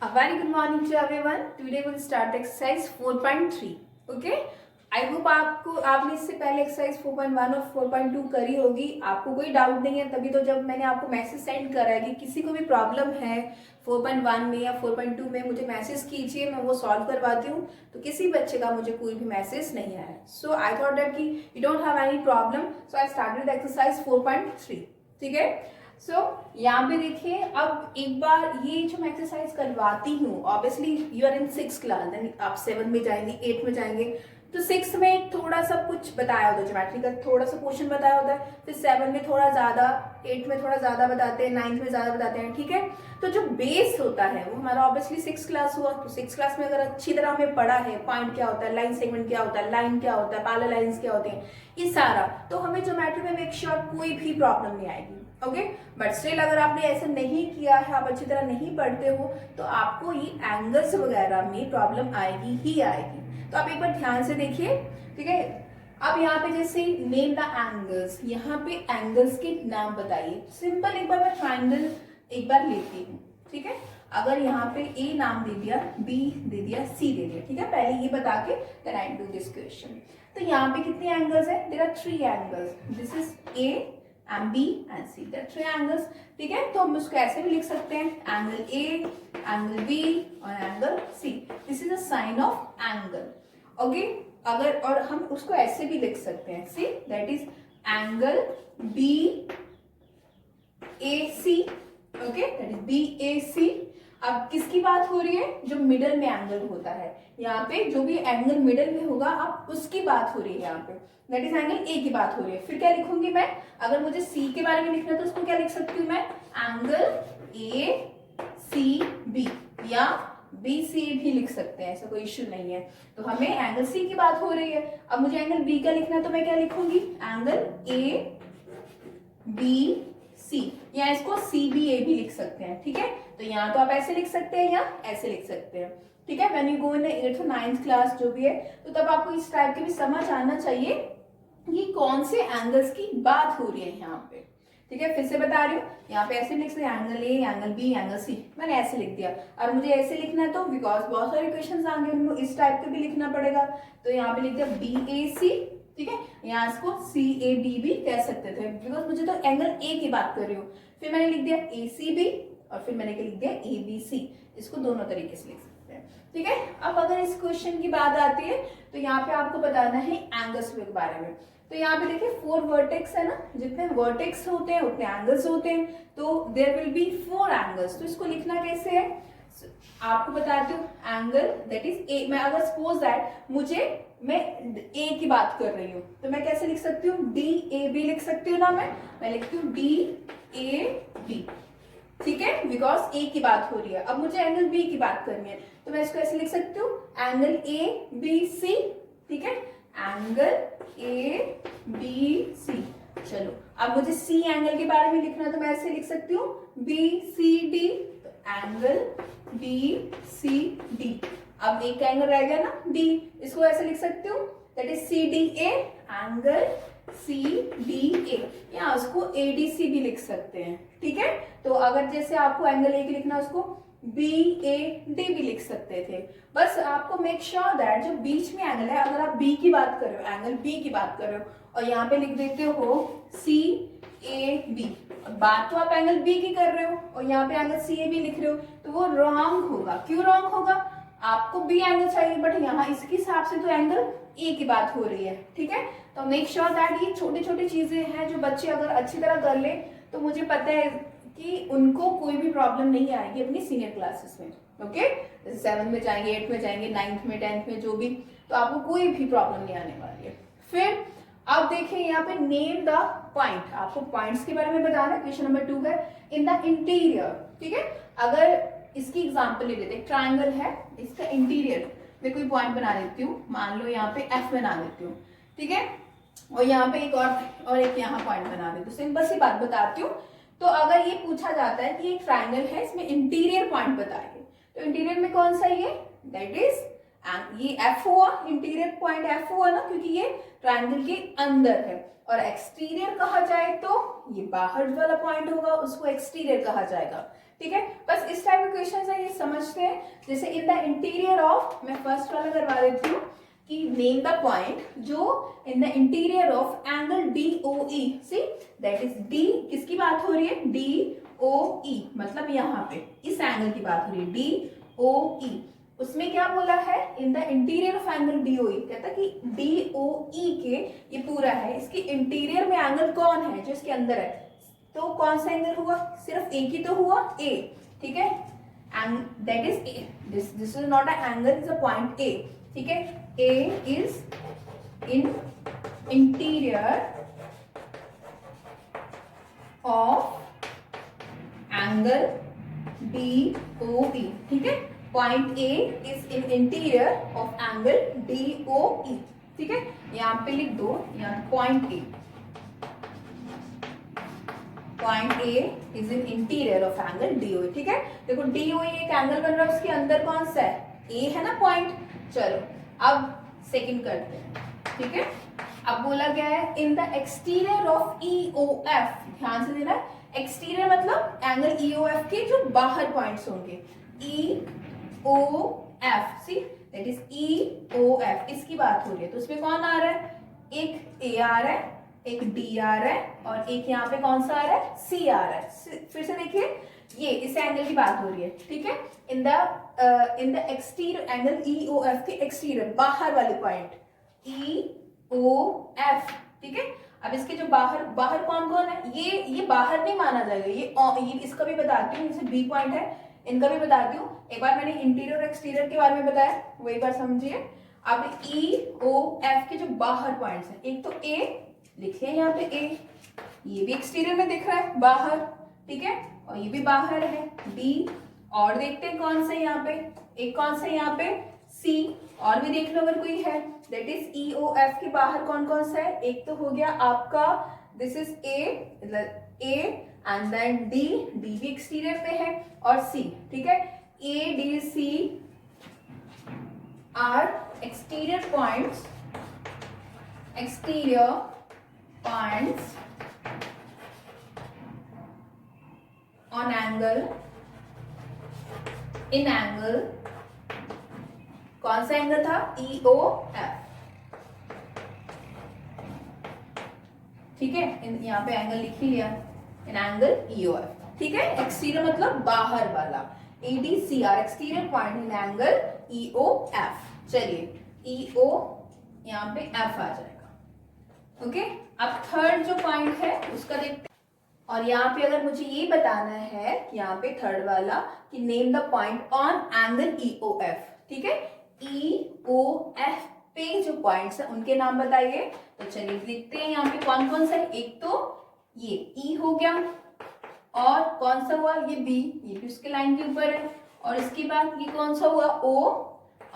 A very good morning to everyone. Today we'll start exercise 4.3. Okay? I hope आपने इससे पहले exercise 4.1 और 4.2 करी होगी. आपको कोई डाउट नहीं है. तभी तो जब मैंने आपको मैसेज सेंड करा है कि किसी को भी प्रॉब्लम है 4.1 में या 4.2 में, मुझे मैसेज कीजिए, मैं वो सॉल्व करवाती हूँ. तो किसी बच्चे का मुझे कोई भी मैसेज नहीं आया. सो आई थॉट दैट कि you don't have any problem, so I started exercise 4.3. ठीक है. सो यहाँ पे देखिए, अब एक बार ये जो मैं एक्सरसाइज करवाती हूँ, obviously you are in 6th class, then आप 7 में जाएंगे, 8 में जाएंगे. तो 6 में एक थोड़ा सा कुछ बताया होता है, ज्योमेट्री का थोड़ा सा पोर्शन बताया होता है. फिर 7 में थोड़ा ज्यादा, 8 में थोड़ा ज्यादा बताते हैं, 9th में ज्यादा बताते हैं. ठीक है. तो जो बेस होता है वो हमारा ऑब्वियसली 6th क्लास हुआ. तो 6th क्लास में अगर अच्छी तरह हमें पढ़ा है पॉइंट क्या होता है, लाइन सेगमेंट क्या होता है, लाइन क्या होता है, पैरेलल लाइंस क्या होते हैं, ये सारा, तो हमें ज्योमेट्री में मेक श्योर कोई भी प्रॉब्लम नहीं आएगी. ओके. बट स्टिल अगर आपने ऐसा नहीं किया है, आप अच्छी तरह नहीं पढ़ते हो, तो आपको ये एंगल्स वगैरह में प्रॉब्लम आएगी ही आएगी. तो आप एक बार ध्यान से देखिए. ठीक है. अब यहाँ पे जैसे नेम द एंगल्स, यहाँ पे एंगल्स के नाम बताइए. सिंपल एक बार मैं ट्राइंगल एक बार लेती हूँ. ठीक है. अगर यहाँ पे ए नाम दे दिया, बी दे दिया, सी दे दिया. ठीक है. पहले ये बता के then I do this question. तो यहाँ पे कितने एंगल्स है? There are 3 angles. This is a and B and C. There are 3 angles. ठीक है. तो हम उसको ऐसे भी लिख सकते हैं, एंगल A, एंगल B और angle C. This is a sine of angle. Okay. अगर और हम उसको ऐसे भी लिख सकते हैं, see that is angle B A C. Okay. That is B A C. अब किसकी बात हो रही है? जो मिडल में एंगल होता है, यहाँ पे जो भी एंगल मिडल में होगा, अब उसकी बात हो रही है यहाँ पे. दैट इज एंगल ए की बात हो रही है. फिर क्या लिखूंगी मैं? अगर मुझे सी के बारे में लिखना है तो उसको क्या लिख सकती हूँ मैं? एंगल ए सी बी या बी सी भी लिख सकते हैं, ऐसा कोई इश्यू नहीं है. तो हमें एंगल सी की बात हो रही है. अब मुझे एंगल बी का लिखना है तो मैं क्या लिखूंगी? एंगल ए बी सी, या इसको सी बी ए भी लिख सकते हैं. ठीक है. तो यहाँ तो आप ऐसे लिख सकते हैं या ऐसे लिख सकते हैं. ठीक है. When you go in 8th और 9th क्लास जो भी है, तो तब आपको इस टाइप के भी समझ आना चाहिए कि कौन से एंगल्स की बात हो रही है यहाँ पे. ठीक है. फिर से बता रही हूँ, यहाँ पे ऐसे लिख सकते हैं, angle A, angle B, angle C. मैंने ऐसे लिख दिया. और मुझे ऐसे लिखना है तो बिकॉज बहुत सारे क्वेश्चंस आएंगे, उनको इस टाइप के भी लिखना पड़ेगा. तो यहाँ पे लिख दिया बी ए सी. ठीक है. यहाँ इसको सी ए बी भी कह सकते थे, बिकॉज मुझे तो एंगल ए की बात कर रही हूँ. फिर मैंने लिख दिया ए सी बी, और फिर मैंने क्या लिख दिया? A B C. इसको दोनों तरीके से लिख सकते हैं. ठीक है. अब अगर इस क्वेश्चन की बात आती है तो यहाँ पे आपको बताना है एंगल्स के बारे में. तो यहाँ पे देखिए 4 वर्टेक्स है ना, जितने वर्टेक्स होते हैं उतने एंगल्स होते हैं. तो देयर विल बी 4 एंगल्स. तो इसको लिखना कैसे है आपको बताती हूँ. Angle that is a. मैं अगर सपोज दैट मैं ए की बात कर रही हूँ, तो मैं कैसे लिख सकती हूँ? डी ए बी लिख सकती हूँ ना. मैं लिखती हूँ डी ए बी. ठीक है. बिकॉज ए की बात हो रही है. अब मुझे एंगल बी की बात करनी है, तो मैं इसको ऐसे लिख सकती हूँ, एंगल ए बी सी. ठीक है. Angle A B C. चलो, अब मुझे सी एंगल के बारे में लिखना है, तो मैं ऐसे लिख सकती हूँ बी सी डी. तो एंगल बी सी डी. अब एक एंगल रह गया ना, डी. इसको ऐसे लिख सकती हूँ, that is C D A. Angle C D A, या उसको ए डी सी भी लिख सकते हैं. ठीक है. तो अगर जैसे आपको एंगल ए की लिखना, उसको बी ए डी भी लिख सकते थे. बस आपको मेक श्योर दैट जो बीच में एंगल है, अगर आप बी की बात कर रहे हो, एंगल बी की बात कर रहे हो, और यहाँ पे लिख देते हो सी ए बी, बात तो आप एंगल बी की कर रहे हो और यहाँ पे एंगल सी ए बी लिख रहे हो, तो वो रॉन्ग होगा. क्यों रॉन्ग होगा? आपको बी एंगल चाहिए, बट यहाँ इसके हिसाब से तो एंगल ए की बात हो रही है. ठीक है. तो मेक श्योर दैट ये छोटी छोटी चीजें हैं जो बच्चे अगर अच्छी तरह कर ले, तो मुझे पता है कि उनको कोई भी प्रॉब्लम नहीं आएगी अपनी सीनियर क्लासेस में. ओके. जैसे 7 में जाएंगे, 8 में जाएंगे, 9th में, 10th में, जो भी, तो आपको कोई भी प्रॉब्लम नहीं आने वाली है. फिर अब देखिए यहाँ पे नेम द पॉइंट. आपको पॉइंट्स के बारे में बताना है. क्वेश्चन नंबर 2 है इन द इंटीरियर. ठीक है. अगर इसकी एग्जांपल ले लेते हैं, ट्रायंगल है, इसका इंटीरियर में कोई पॉइंट बना देती हूँ. मान लो यहाँ पे एफ बना देती हूँ. ठीक है. और यहाँ पे एक और एक यहाँ पॉइंट बना देती हूँ. सिंपल सी बात बताती हूँ. तो अगर ये पूछा जाता है कि एक ट्रायंगल है, इसमें इंटीरियर पॉइंट बताइए, तो इंटीरियर में कौन सा ये? दैट इज ये एफ हुआ. इंटीरियर पॉइंट एफ हुआ ना, क्योंकि ये ट्रायंगल के अंदर है. और एक्सटीरियर कहा जाए तो ये बाहर वाला पॉइंट होगा, उसको एक्सटीरियर कहा जाएगा. ठीक है. बस इस टाइप के क्वेश्चन है, ये समझते हैं. हैं, जैसे इन द इंटीरियर ऑफ, मैं फर्स्ट वाला करवा देती हूँ कि नेम द पॉइंट जो in the interior of angle DOE, C that is D, किसकी बात हो रही है, DOE, मतलब यहाँ पे इस एंगल की बात हो रही है DOE। उसमें क्या बोला है, in the interior of angle DOE, कहता कि DOE के ये पूरा है, इसके इंटीरियर में एंगल कौन है जो इसके अंदर है, तो कौन सा एंगल हुआ, सिर्फ एक ही तो हुआ, A, ठीक है, and that is A, this is not a angle, is a point A, ठीक है, A is in interior of angle DOE, ठीक है, point A is in interior of angle DOE, ठीक है, यहां पे लिख दो, यहाँ point A is in interior of angle DOE, ठीक है। देखो DOE एक एंगल बन रहा है, उसके अंदर कौन सा है, A है ना पॉइंट। चलो अब सेकंड करते हैं, ठीक है। अब बोला गया है in the exterior of EOF, ध्यान से देना, एक्सटीरियर मतलब एंगल EOF के जो बाहर पॉइंट्स होंगे, EOF, C that is EOF, इसकी बात हो रही है, तो उसमें कौन आ रहा है, एक A आ रहा है, एक D आ रहा है, और एक यहाँ पे कौन सा आ रहा है, C आ रहा है। फिर से देखिए, ये इस एंगल की बात हो रही है, ठीक है, in the exterior angle EOF के एक्सटीरियर, बाहर वाले पॉइंट EOF, ठीक है। अब इसके जो बाहर कौन कौन है, ये बाहर नहीं माना जाएगा, ये इसका भी बताती हूँ, जैसे B पॉइंट है, इनका भी बताती हूँ। एक बार मैंने इंटीरियर और एक्सटीरियर के बारे में बताया, वो एक बार समझिए। अब EOF के जो बाहर पॉइंट्स हैं, एक तो A लिखिए यहाँ पे A, ये भी एक्सटीरियर में दिख रहा है बाहर, ठीक है, और ये भी बाहर है B, और देखते हैं कौन सा यहाँ पे, एक कौन सा यहाँ पे C, और भी देख लो अगर कोई है, दैट इज EOF के बाहर कौन कौन सा है, एक तो हो गया आपका, this is A and then D भी एक्सटीरियर में है, और C, ठीक है, A D C are exterior points on angle, in angle, कौन सा एंगल था, EOF, ठीक है, यहाँ पे एंगल लिख ही लिया, इन एंगल EOF, ठीक है, एक्सटीरियर मतलब बाहर वाला, ADCR exterior point in angle EOF। चलिए EO यहाँ पे F आ जाएगा, ओके। अब थर्ड जो पॉइंट है उसका देखते हैं, और यहाँ पे अगर मुझे ये बताना है, यहाँ पे थर्ड वाला कि name the point on angle EOF, ठीक है, EOF पे जो पॉइंट्स है उनके नाम बताइए। तो चलिए लिखते हैं यहाँ पे कौन कौन सा है, एक तो ये E हो गया, और कौन सा हुआ ये B, ये भी उसके लाइन के ऊपर है, और इसके बाद ये कौन सा हुआ O,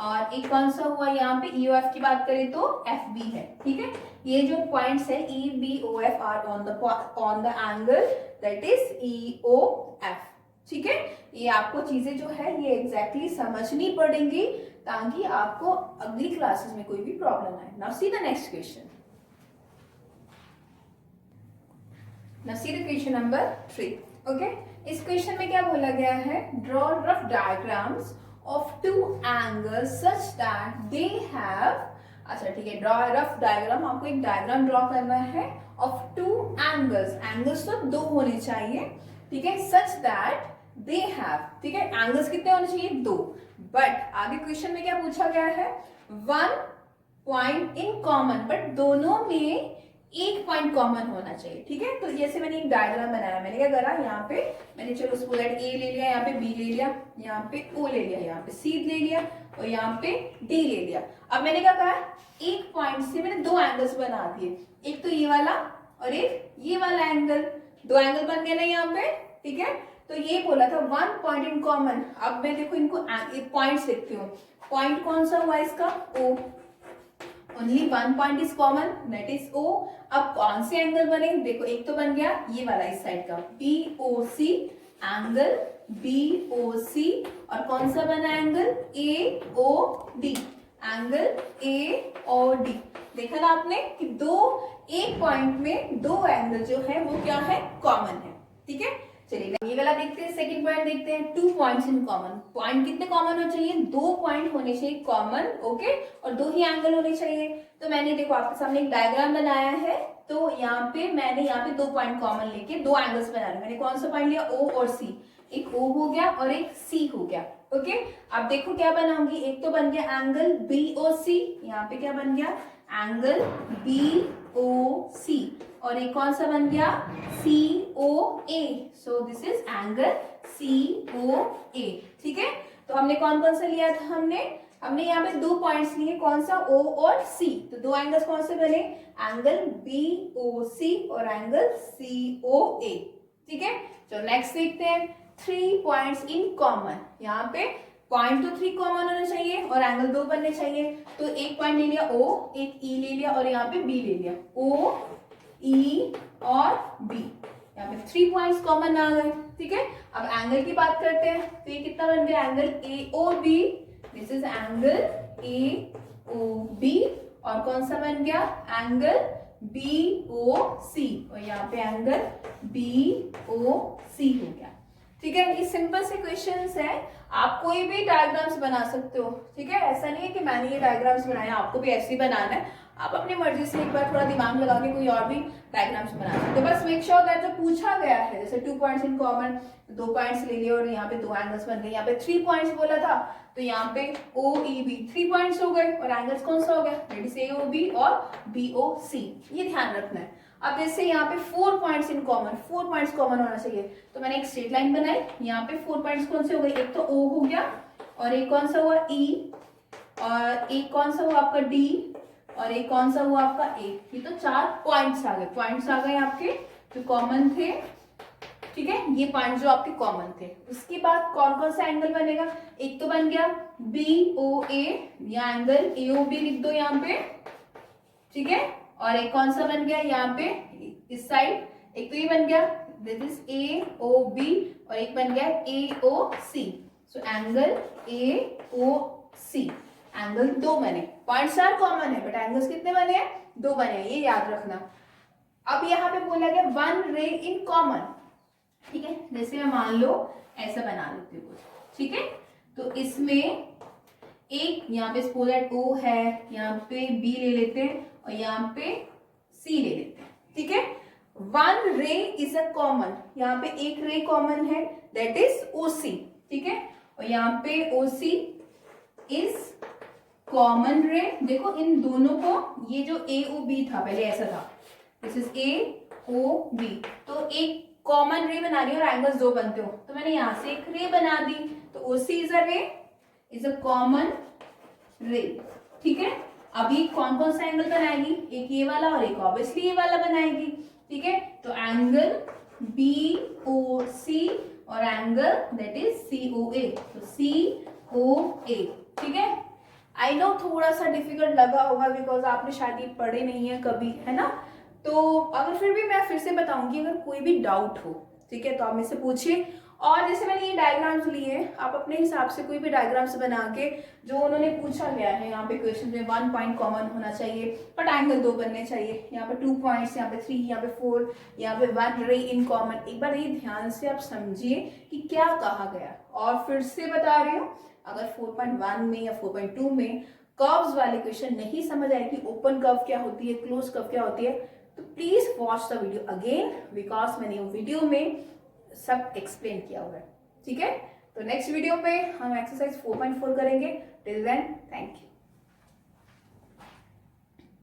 और एक कौन सा हुआ यहाँ पे EOF की बात करें तो FB है, ठीक है। ये जो पॉइंट्स है EBOF are on the angle that is EOF, ठीक है। ये आपको चीजें जो है ये एग्जैक्टली समझनी पड़ेंगी ताकि आपको अगली क्लासेस में कोई भी प्रॉब्लम आए। Now see the next question, now see the question number 3, okay. इस क्वेश्चन में क्या बोला गया है, draw rough diagrams of two angles such that they have, अच्छा ठीक है, ड्रॉ रफ डायग्राम, आपको एक डायग्राम ड्रॉ करना है of two angles, एंगल्स तो दो होने चाहिए, ठीक है, such that they have, ठीक है, एंगल्स कितने होने चाहिए, दो, बट आगे क्वेश्चन में क्या पूछा गया है, one point in common, but दोनों में एक पॉइंट कॉमन होना चाहिए, ठीक है। तो जैसे मैंने एक डायग्राम बनाया, मैंने क्या करा, यहाँ पे मैंने चलो सपोज A ले लिया, यहाँ पे B ले लिया, यहाँ पे O ले लिया, यहाँ पे C ले लिया, और यहाँ पे D ले लिया। अब मैंने क्या कहा, एक पॉइंट से मैंने दो एंगल्स बना दिए, एक तो ये वाला और एक ये वाला एंगल, दो एंगल बन गए ना यहाँ पे, ठीक है। तो ये बोला था वन पॉइंट इन कॉमन। अब मैं देखो इनको पॉइंट्स लिखती हूँ, पॉइंट कौन सा हुआ इसका, O, only one point is common that is O। अब कौन से एंगल बने, देखो एक तो बन गया ये वाला इस साइड का BOC, एंगल BOC, और कौन सा बना एंगल AOD, एंगल AOD। देखा ना आपने कि एक पॉइंट में दो एंगल जो है वो क्या है, कॉमन है, ठीक है। चलिए ये वाला देखते हैं, सेकंड पॉइंट देखते हैं। 2 पॉइंट्स इन कॉमन। पॉइंट कितने कॉमन होने चाहिए? 2 पॉइंट होने चाहिए कॉमन, ओके, और 2 ही एंगल होने चाहिए। तो मैंने देखो आपके सामने एक डायग्राम बनाया है, तो यहाँ पे मैंने यहाँ पे 2 पॉइंट कॉमन लेके 2 एंगल्स बना रहे। मैंने कौन सा पॉइंट लिया? O और C। एक O हो गया और एक C हो गया, ओके। अब देखो क्या बनाऊंगी, एक तो बन गया एंगल BOC, यहाँ पे क्या बन गया? एंगल BOC, और एक कौन सा बन गया? COA। So this is angle COA, ठीक है। तो हमने कौन कौन सा लिया था? हमने यहाँ पे 2 पॉइंट्स लिए, कौन सा? O और C। तो 2 एंगल्स कौन से बने? एंगल BOC और एंगल COA, ठीक है। तो नेक्स्ट देखते हैं 3 पॉइंट्स इन कॉमन। यहाँ पे पॉइंट तो 3 कॉमन होना चाहिए और एंगल 2 बनने चाहिए। तो एक पॉइंट ले लिया O, एक E ले लिया और यहाँ पे B ले लिया। O, E और B, यहाँ पे 3 पॉइंट्स कॉमन आ गए, ठीक है। अब एंगल की बात करते हैं, तो ये कितना बन गया? Angle AOB। This is angle AOB, और कौन सा बन गया? एंगल BOC, और यहाँ पे एंगल BOC हो गया, ठीक है। ये सिंपल से क्वेश्चंस है, आप कोई भी डायग्राम्स बना सकते हो, ठीक है। ऐसा नहीं है कि मैंने ये डायग्राम्स बनाया, आपको भी ऐसे ही बनाना है। आप अपनी मर्जी से एक बार थोड़ा दिमाग लगा के कोई और भी डायग्राम्स बना सकते हो। बस मेक श्योर दैट जो पूछा गया है, जैसे 2 पॉइंट्स इन कॉमन, 2 पॉइंट्स ले लिए और यहाँ पे 2 एंगल्स बन गए। यहाँ पे 3 पॉइंट्स बोला था, तो यहाँ पे OEB 3 पॉइंट्स हो गए, और एंगल्स कौन सा हो गया? दैट इज AOB और BOC, ये ध्यान रखना है। अब जैसे यहाँ पे 4 points in common, 4 points common होना चाहिए, तो मैंने एक स्ट्रेट लाइन बनाई। यहाँ पे 4 पॉइंट्स कौन से हो गए? एक तो O हो गया, और एक कौन सा हुआ? E, और एक कौन सा हुआ आपका D, और एक कौन सा हुआ आपका A। ये तो 4 पॉइंट्स आ गए, पॉइंट्स आ गए आपके जो कॉमन थे, ठीक है। ये पॉइंट जो आपके कॉमन थे। उसके बाद कौन कौन सा एंगल बनेगा? एक तो बन गया BOA, या एंगल AOB लिख दो यहाँ पे, ठीक है। और एक कौन सा बन गया यहाँ पे इस साइड? एक तो ये बन गया, दिस इज AOB, और एक बन गया AOC। So angle AOC, angle 2 बने। पॉइंट्स आर कॉमन है, बट एंगल्स कितने बने हैं? 2 बने हैं, ये याद रखना। अब यहाँ पे बोला गया 1 रे इन कॉमन, ठीक है। जैसे मैं मान लो ऐसा बना लेती हूँ, ठीक है। तो इसमें एक यहाँ पे सपोज दैट O है, यहाँ पे B ले लेते हैं, और यहाँ पे C ले लेते हैं, ठीक है। 1 रे इज अ कॉमन, यहाँ पे एक रे कॉमन है, दैट इज OC, ठीक है। और यहाँ पे OC इज कॉमन रे। देखो इन दोनों को, ये जो AOB था पहले ऐसा था, दिस इज AOB, तो एक कॉमन रे बना रही हूँ और एंगल्स 2 बनते हो, तो मैंने यहाँ से एक रे बना दी, तो OC इज अ रे, इज अ कॉमन रे, ठीक है। अभी कौन कौन सा एंगल बनाएगी? एक ये वाला और एक ऑब्वियसली ये वाला बनाएगी, ठीक है। तो एंगल BOC और एंगल दैट इज COA, तो COA, ठीक है। आई नो थोड़ा सा डिफिकल्ट लगा होगा, बिकॉज आपने शायद ये पढ़े नहीं है कभी, है ना। तो अगर फिर भी मैं फिर से बताऊंगी, अगर कोई भी डाउट हो, ठीक है, तो आप मुझसे पूछिए। और जैसे मैंने ये डायग्राम्स लिए, आप अपने हिसाब से कोई भी डायग्राम्स बना के, जो उन्होंने पूछा गया है यहाँ पे क्वेश्चन में, 1 पॉइंट कॉमन होना चाहिए, बट एंगल 2 बनने चाहिए। यहाँ पे 2 पॉइंट्स, यहाँ पे 3, यहाँ पे 4, यहाँ पे 1 रे इन कॉमन। एक बार ये ध्यान से आप समझिए कि क्या कहा गया। और फिर से बता रही हूँ, अगर 4.1 में या 4.2 में कर्व्स वाले क्वेश्चन नहीं समझ आए कि ओपन कर्व क्या होती है, क्लोज कर्व क्या होती है, तो please watch the video again, because मैंने वीडियो में सब एक्सप्लेन किया हुआ है, ठीक है। तो नेक्स्ट वीडियो पे हम एक्सरसाइज 4.4 करेंगे। Till then thank you.